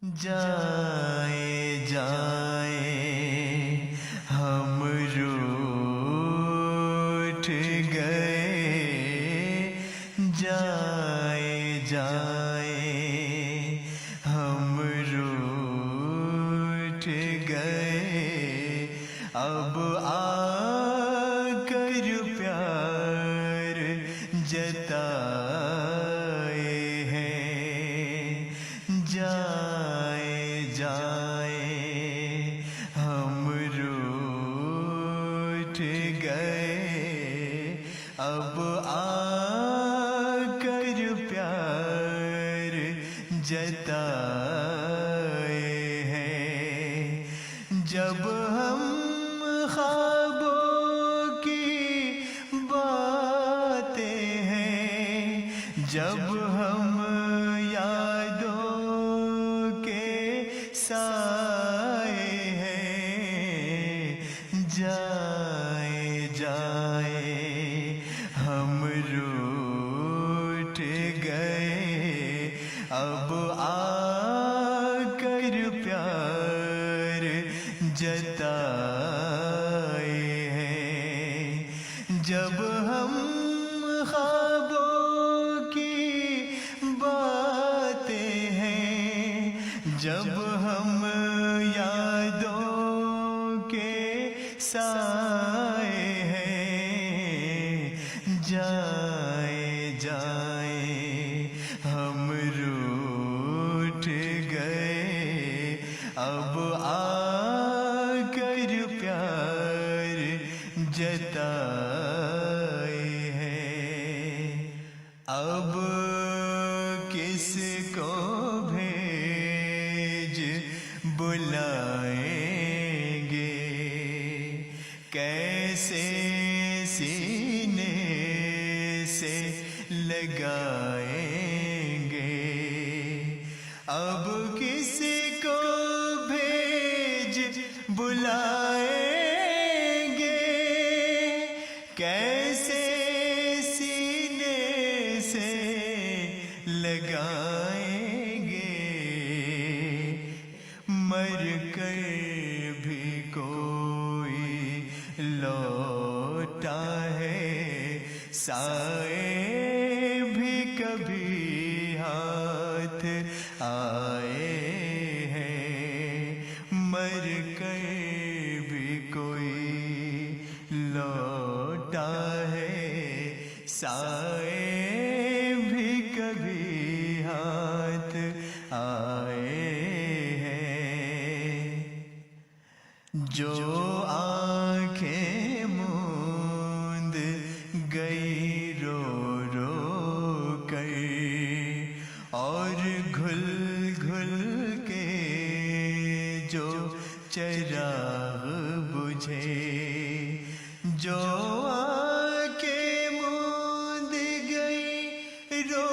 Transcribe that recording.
जाए जाए हम रूठ गए, जाए जाए हम रूठ गए। अब आकर प्यार जताए हैं, जाए जाए हम रूठ गए। अब आकर प्यार जताए हैं। जब हम ख्वाबों की बातें हैं, जब हम यादों के साए हैं, जाए जाए हम रूठ गए। अब आकर प्यार जताए हैं। जब हम ख्वाबों की बातें हैं, जब हम यादों के साए हैं, जाए जाए हम रूठ गए। अब आकर प्यार जताए हैं। अब किसको भेज बुलाएंगे, कैसे सीने से लगाएंगे। अब किसको भेज बुलाएंगे, कैसे सीने से लगाएंगे। मर कर भी कोई लौटा है, साए भी कभी हाथ आए हैं। मर कर भी कोई लौटा है, साए भी कभी हाथ आए हैं। जो आँखें मूंद गई रो रो कर, और घुल घुल के जो चिराग बुझे। जो आँखें मूंद गई रो